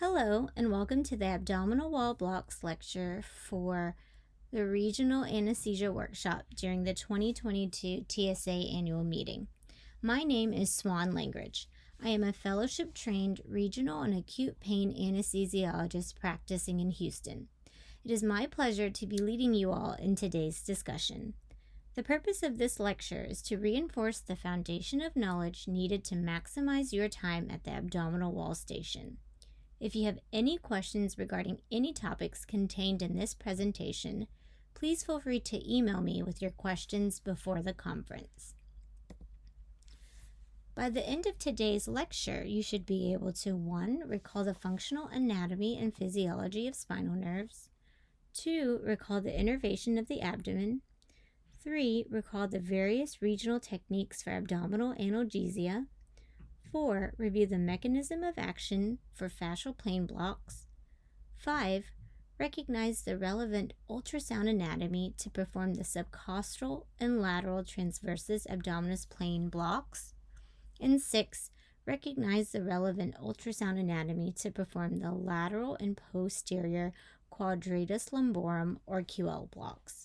Hello, and welcome to the Abdominal Wall Blocks lecture for the Regional Anesthesia Workshop during the 2022 TSA Annual Meeting. My name is Xuan Langridge. I am a fellowship-trained regional and acute pain anesthesiologist practicing in Houston. It is my pleasure to be leading you all in today's discussion. The purpose of this lecture is to reinforce the foundation of knowledge needed to maximize your time at the abdominal wall station. If you have any questions regarding any topics contained in this presentation, please feel free to email me with your questions before the conference. By the end of today's lecture, you should be able to 1. Recall the functional anatomy and physiology of spinal nerves, 2. Recall the innervation of the abdomen, 3. Recall the various regional techniques for abdominal analgesia, 4. Review the mechanism of action for fascial plane blocks. 5. Recognize the relevant ultrasound anatomy to perform the subcostal and lateral transversus abdominis plane blocks. And 6. Recognize the relevant ultrasound anatomy to perform the lateral and posterior quadratus lumborum or QL blocks.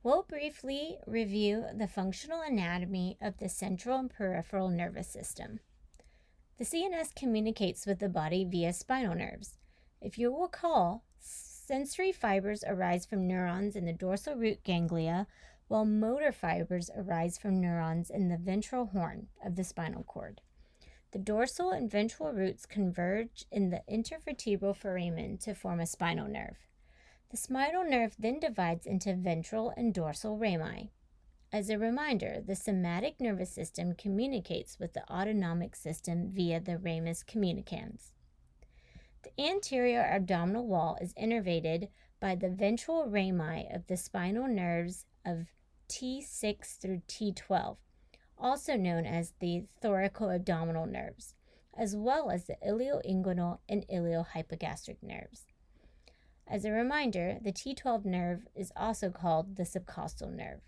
We'll briefly review the functional anatomy of the central and peripheral nervous system. The CNS communicates with the body via spinal nerves. If you recall, sensory fibers arise from neurons in the dorsal root ganglia, while motor fibers arise from neurons in the ventral horn of the spinal cord. The dorsal and ventral roots converge in the intervertebral foramen to form a spinal nerve. The spinal nerve then divides into ventral and dorsal rami. As a reminder, the somatic nervous system communicates with the autonomic system via the ramus communicans. The anterior abdominal wall is innervated by the ventral rami of the spinal nerves of T6 through T12, also known as the thoracoabdominal nerves, as well as the ilioinguinal and iliohypogastric nerves. As a reminder, the T12 nerve is also called the subcostal nerve.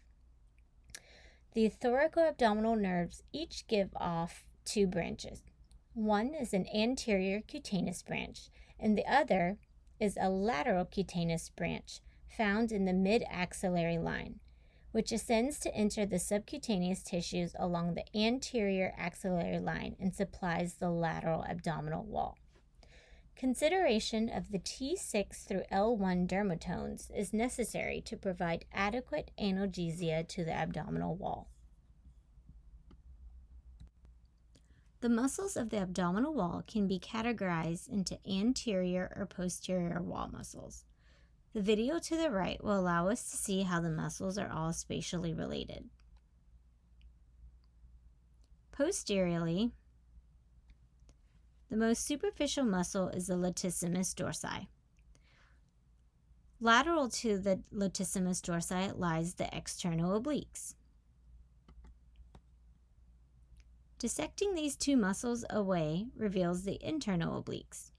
The thoracoabdominal nerves each give off 2 branches. One is an anterior cutaneous branch, and the other is a lateral cutaneous branch found in the mid-axillary line, which ascends to enter the subcutaneous tissues along the anterior axillary line and supplies the lateral abdominal wall. Consideration of the T6 through L1 dermatones is necessary to provide adequate analgesia to the abdominal wall. The muscles of the abdominal wall can be categorized into anterior or posterior wall muscles. The video to the right will allow us to see how the muscles are all spatially related. Posteriorly, the most superficial muscle is the latissimus dorsi. Lateral to the latissimus dorsi lies the external obliques. Dissecting these 2 muscles away reveals the internal obliques.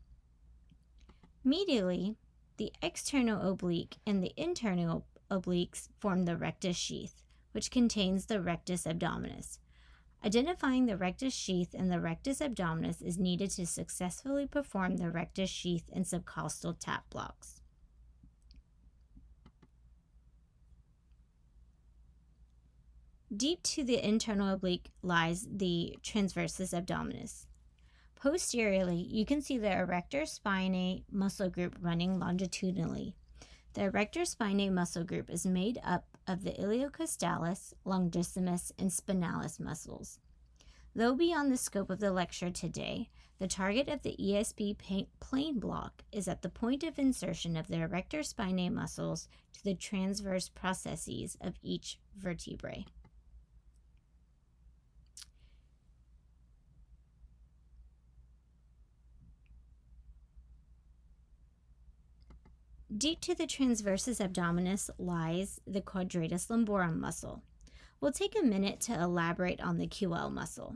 Medially, the external oblique and the internal obliques form the rectus sheath, which contains the rectus abdominis. Identifying the rectus sheath and the rectus abdominis is needed to successfully perform the rectus sheath and subcostal tap blocks. Deep to the internal oblique lies the transversus abdominis. Posteriorly, you can see the erector spinae muscle group running longitudinally. The erector spinae muscle group is made up of the iliocostalis, longissimus, and spinalis muscles. Though beyond the scope of the lecture today, the target of the ESB plane block is at the point of insertion of the erector spinae muscles to the transverse processes of each vertebrae. Deep to the transversus abdominis lies the quadratus lumborum muscle. We'll take a minute to elaborate on the QL muscle.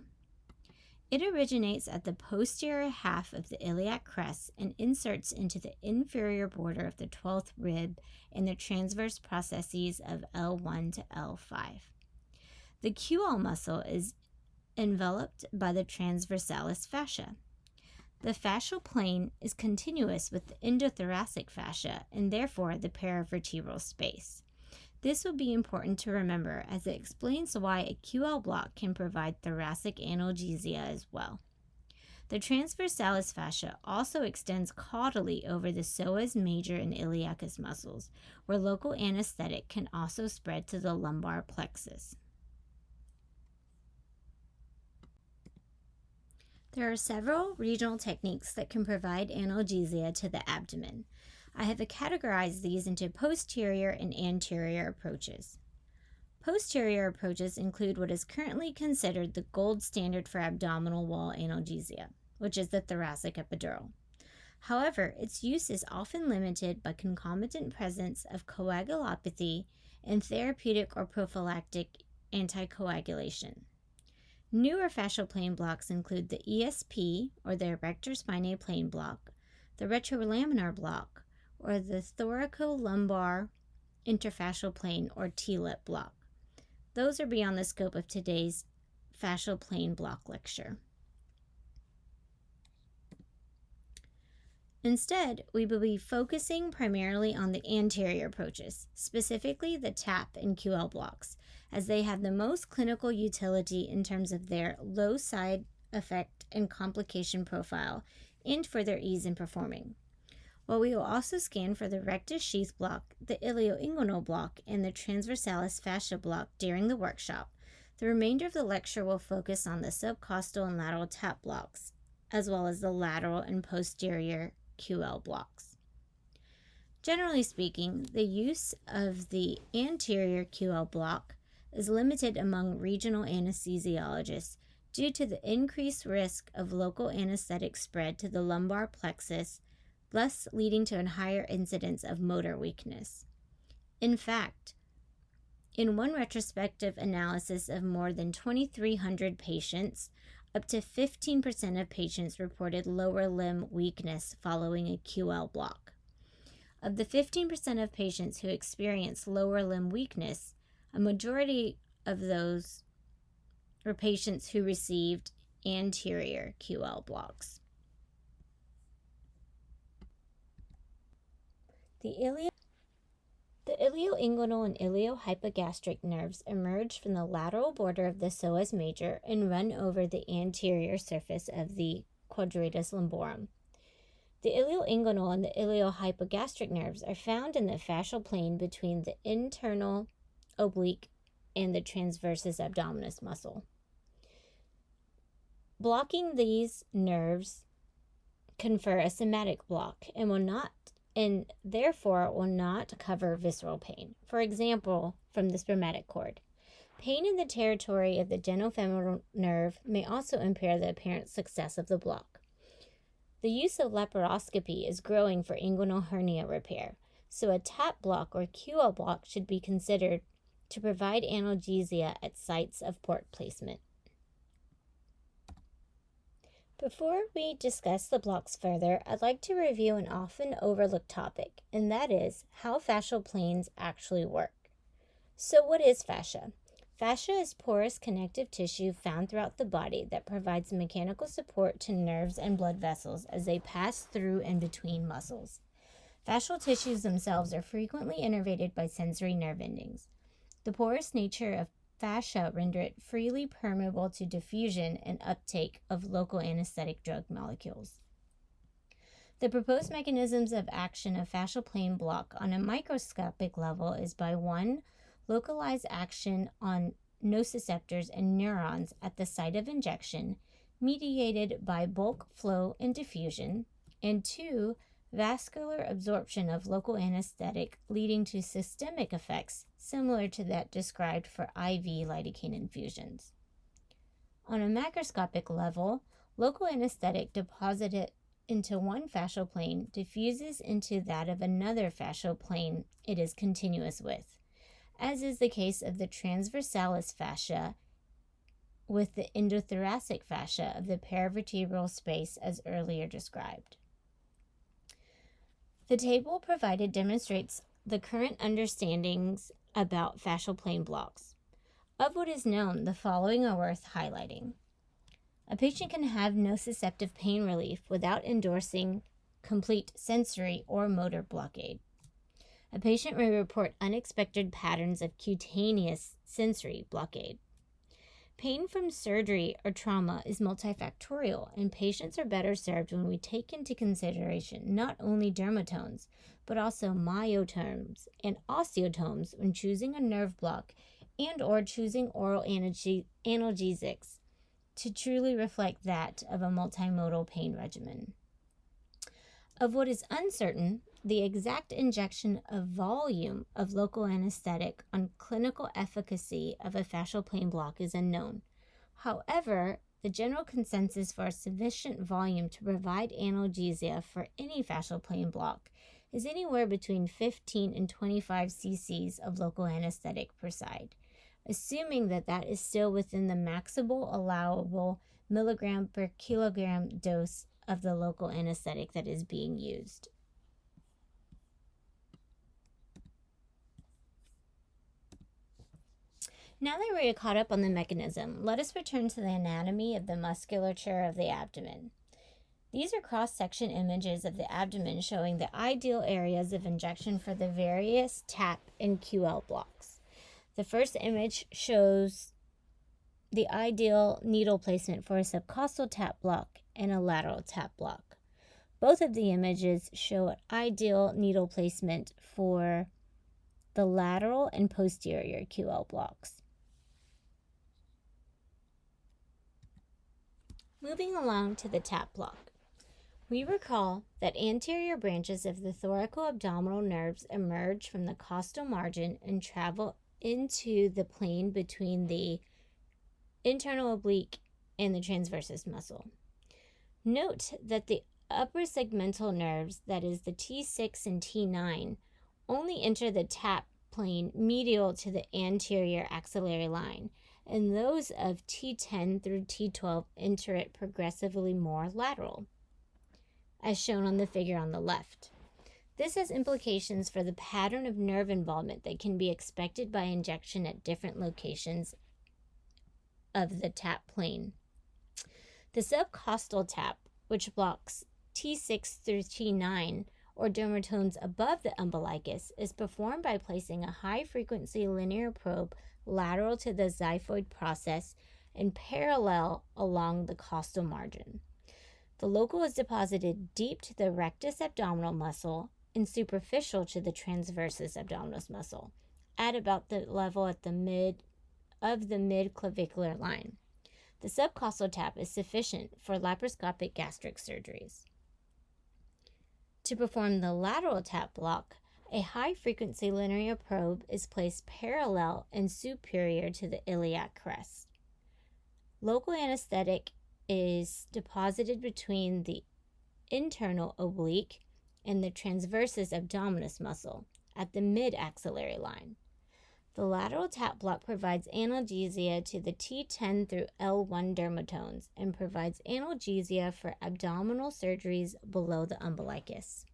It originates at the posterior half of the iliac crest and inserts into the inferior border of the 12th rib in the transverse processes of L1 to L5. The QL muscle is enveloped by the transversalis fascia. The fascial plane is continuous with the endothoracic fascia and therefore the paravertebral space. This will be important to remember as it explains why a QL block can provide thoracic analgesia as well. The transversalis fascia also extends caudally over the psoas major and iliacus muscles, where local anesthetic can also spread to the lumbar plexus. There are several regional techniques that can provide analgesia to the abdomen. I have categorized these into posterior and anterior approaches. Posterior approaches include what is currently considered the gold standard for abdominal wall analgesia, which is the thoracic epidural. However, its use is often limited by concomitant presence of coagulopathy and therapeutic or prophylactic anticoagulation. Newer fascial plane blocks include the ESP, or the erector spinae plane block, the retrolaminar block, or the thoracolumbar interfascial plane, or TLIP block. Those are beyond the scope of today's fascial plane block lecture. Instead, we will be focusing primarily on the anterior approaches, specifically the TAP and QL blocks, as they have the most clinical utility in terms of their low side effect and complication profile and for their ease in performing. While we will also scan for the rectus sheath block, the ilioinguinal block, and the transversalis fascia block during the workshop, the remainder of the lecture will focus on the subcostal and lateral TAP blocks, as well as the lateral and posterior QL blocks. Generally speaking, the use of the anterior QL block is limited among regional anesthesiologists due to the increased risk of local anesthetic spread to the lumbar plexus, thus leading to a higher incidence of motor weakness. In fact, in one retrospective analysis of more than 2,300 patients, up to 15% of patients reported lower limb weakness following a QL block. Of the 15% of patients who experienced lower limb weakness, a majority of those were patients who received anterior QL blocks. The ilioinguinal and iliohypogastric nerves emerge from the lateral border of the psoas major and run over the anterior surface of the quadratus lumborum. The ilioinguinal and the iliohypogastric nerves are found in the fascial plane between the internal oblique and the transversus abdominis muscle. Blocking these nerves confer a somatic block and therefore will not cover visceral pain. For example, from the spermatic cord. Pain in the territory of the genitofemoral nerve may also impair the apparent success of the block. The use of laparoscopy is growing for inguinal hernia repair, so a TAP block or QL block should be considered to provide analgesia at sites of port placement. Before we discuss the blocks further, I'd like to review an often overlooked topic, and that is how fascial planes actually work. So what is fascia? Fascia is porous connective tissue found throughout the body that provides mechanical support to nerves and blood vessels as they pass through and between muscles. Fascial tissues themselves are frequently innervated by sensory nerve endings. The porous nature of fascia render it freely permeable to diffusion and uptake of local anesthetic drug molecules. The proposed mechanisms of action of fascial plane block on a microscopic level is by 1. Localized action on nociceptors and neurons at the site of injection, mediated by bulk flow and diffusion, and 2. Vascular absorption of local anesthetic leading to systemic effects similar to that described for IV lidocaine infusions. On a macroscopic level, local anesthetic deposited into one fascial plane diffuses into that of another fascial plane it is continuous with, as is the case of the transversalis fascia with the endothoracic fascia of the paravertebral space as earlier described. The table provided demonstrates the current understandings about fascial plane blocks. Of what is known, the following are worth highlighting. A patient can have nociceptive pain relief without endorsing complete sensory or motor blockade. A patient may report unexpected patterns of cutaneous sensory blockade. Pain from surgery or trauma is multifactorial, and patients are better served when we take into consideration not only dermatomes, but also myotomes and osteotomes when choosing a nerve block and or choosing oral analgesics to truly reflect that of a multimodal pain regimen. Of what is uncertain, the exact injection of volume of local anesthetic on clinical efficacy of a fascial pain block is unknown. However, the general consensus for a sufficient volume to provide analgesia for any fascial pain block is anywhere between 15 and 25 cc's of local anesthetic per side, assuming that that is still within the maximal allowable milligram per kilogram dose of the local anesthetic that is being used. Now that we are caught up on the mechanism, let us return to the anatomy of the musculature of the abdomen. These are cross-section images of the abdomen showing the ideal areas of injection for the various TAP and QL blocks. The first image shows the ideal needle placement for a subcostal TAP block and a lateral TAP block. Both of the images show an ideal needle placement for the lateral and posterior QL blocks. Moving along to the TAP block, we recall that anterior branches of the thoracoabdominal nerves emerge from the costal margin and travel into the plane between the internal oblique and the transversus muscle. Note that the upper segmental nerves, that is the T6 and T9, only enter the TAP plane medial to the anterior axillary line, and those of T10 through T12 enter it progressively more lateral, as shown on the figure on the left. This has implications for the pattern of nerve involvement that can be expected by injection at different locations of the TAP plane. The subcostal TAP, which blocks T6 through T9, or dermatomes above the umbilicus, is performed by placing a high-frequency linear probe lateral to the xiphoid process and parallel along the costal margin. The local is deposited deep to the rectus abdominal muscle and superficial to the transversus abdominis muscle, at about the level at the mid-clavicular line. The subcostal TAP is sufficient for laparoscopic gastric surgeries. To perform the lateral TAP block, a high-frequency linear probe is placed parallel and superior to the iliac crest. Local anesthetic is deposited between the internal oblique and the transversus abdominis muscle at the mid-axillary line. The lateral TAP block provides analgesia to the T10 through L1 dermatomes and provides analgesia for abdominal surgeries below the umbilicus.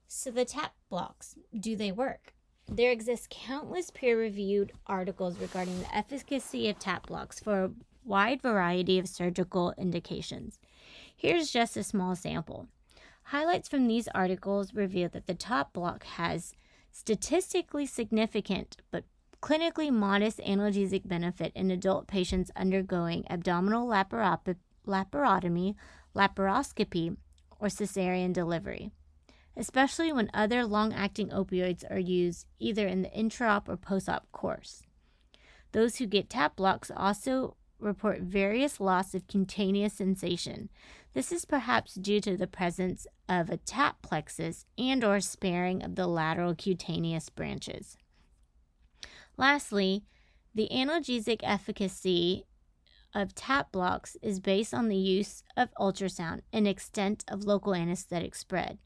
So the TAP blocks, do they work? There exist countless peer-reviewed articles regarding the efficacy of TAP blocks for a wide variety of surgical indications. Here's just a small sample. Highlights from these articles reveal that the TAP block has statistically significant but clinically modest analgesic benefit in adult patients undergoing abdominal laparotomy, laparoscopy, or cesarean delivery, especially when other long-acting opioids are used either in the intra-op or post-op course. Those who get TAP blocks also report various loss of cutaneous sensation. This is perhaps due to the presence of a TAP plexus and or sparing of the lateral cutaneous branches. Lastly, the analgesic efficacy of TAP blocks is based on the use of ultrasound and extent of local anesthetic spread.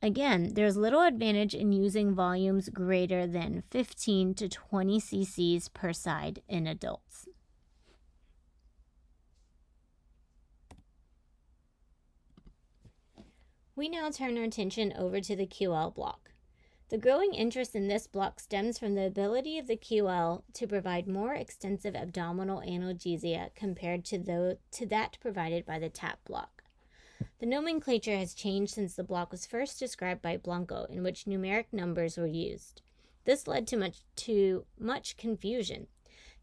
Again, there's little advantage in using volumes greater than 15 to 20 cc's per side in adults. We now turn our attention over to the QL block. The growing interest in this block stems from the ability of the QL to provide more extensive abdominal analgesia compared to that provided by the TAP block. The nomenclature has changed since the block was first described by Blanco, in which numeric numbers were used. This led to much confusion.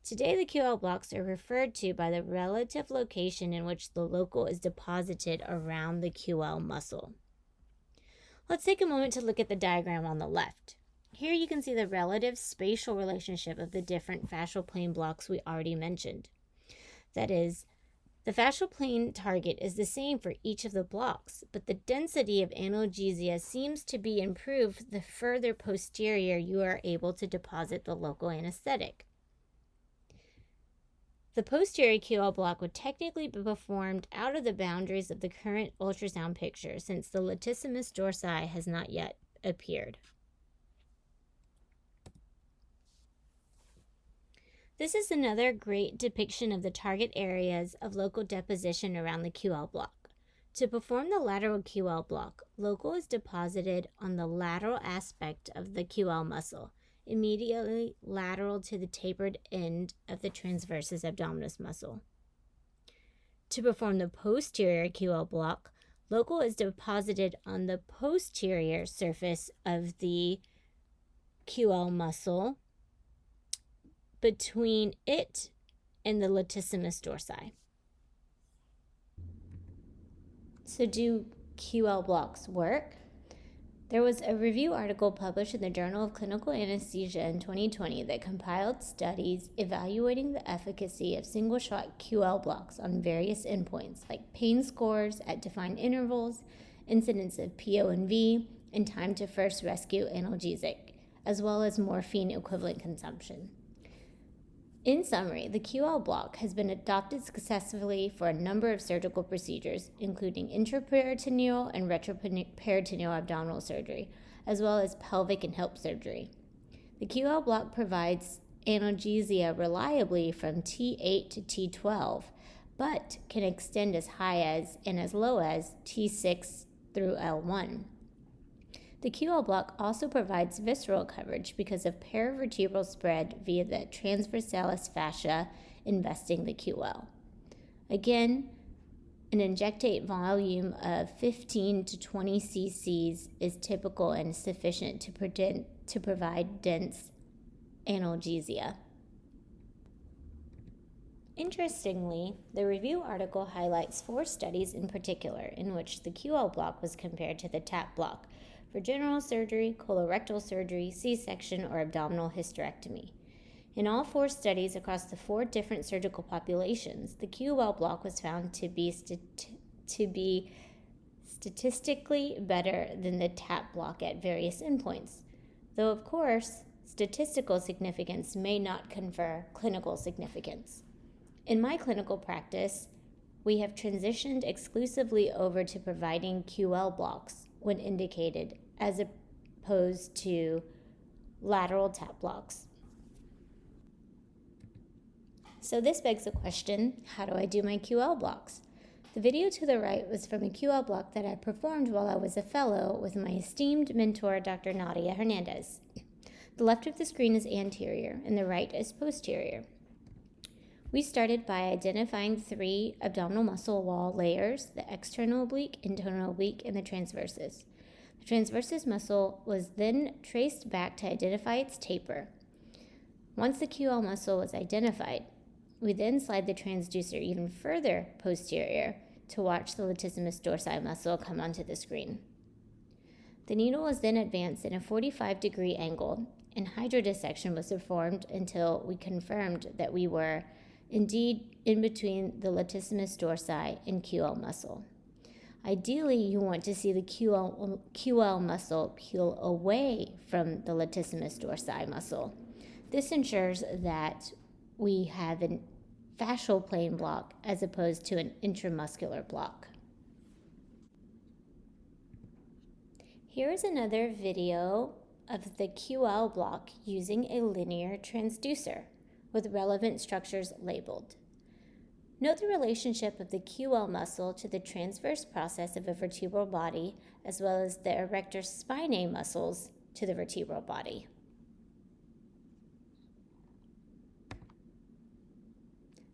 Today, the QL blocks are referred to by the relative location in which the local is deposited around the QL muscle. Let's take a moment to look at the diagram on the left. Here you can see the relative spatial relationship of the different fascial plane blocks we already mentioned. That is, the fascial plane target is the same for each of the blocks, but the density of analgesia seems to be improved the further posterior you are able to deposit the local anesthetic. The posterior QL block would technically be performed out of the boundaries of the current ultrasound picture, since the latissimus dorsi has not yet appeared. This is another great depiction of the target areas of local deposition around the QL block. To perform the lateral QL block, local is deposited on the lateral aspect of the QL muscle, immediately lateral to the tapered end of the transversus abdominis muscle. To perform the posterior QL block, local is deposited on the posterior surface of the QL muscle between it and the latissimus dorsi. So do QL blocks work? There was a review article published in the Journal of Clinical Anesthesia in 2020 that compiled studies evaluating the efficacy of single-shot QL blocks on various endpoints like pain scores at defined intervals, incidence of PO&V, and time to first rescue analgesic, as well as morphine equivalent consumption. In summary, the QL block has been adopted successfully for a number of surgical procedures, including intraperitoneal and retroperitoneal abdominal surgery, as well as pelvic and hip surgery. The QL block provides analgesia reliably from T8 to T12, but can extend as high as and as low as T6 through L1. The QL block also provides visceral coverage because of paravertebral spread via the transversalis fascia investing the QL. Again, an injectate volume of 15 to 20 cc's is typical and sufficient to provide dense analgesia. Interestingly, the review article highlights 4 studies in particular in which the QL block was compared to the TAP block for general surgery, colorectal surgery, C-section, or abdominal hysterectomy. In all 4 studies across the 4 different surgical populations, the QL block was found to be statistically better than the TAP block at various endpoints, though of course, statistical significance may not confer clinical significance. In my clinical practice, we have transitioned exclusively over to providing QL blocks when indicated, as opposed to lateral TAP blocks. So this begs the question, how do I do my QL blocks? The video to the right was from a QL block that I performed while I was a fellow with my esteemed mentor, Dr. Nadia Hernandez. The left of the screen is anterior and the right is posterior. We started by identifying 3 abdominal muscle wall layers, the external oblique, internal oblique, and the transversus. The transversus muscle was then traced back to identify its taper. Once the QL muscle was identified, we then slide the transducer even further posterior to watch the latissimus dorsi muscle come onto the screen. The needle was then advanced in a 45-degree angle, and hydrodissection was performed until we confirmed that we were indeed in between the latissimus dorsi and QL muscle. Ideally, you want to see the QL muscle peel away from the latissimus dorsi muscle. This ensures that we have a fascial plane block as opposed to an intramuscular block. Here is another video of the QL block using a linear transducer with relevant structures labeled. Note the relationship of the QL muscle to the transverse process of a vertebral body, as well as the erector spinae muscles to the vertebral body.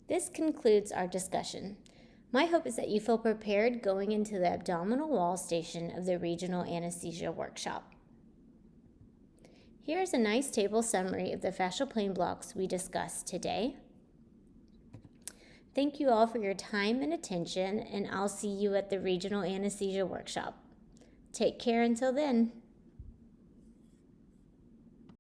This concludes our discussion. My hope is that you feel prepared going into the abdominal wall station of the regional anesthesia workshop. Here is a nice table summary of the fascial plane blocks we discussed today. Thank you all for your time and attention, and I'll see you at the regional anesthesia workshop. Take care until then.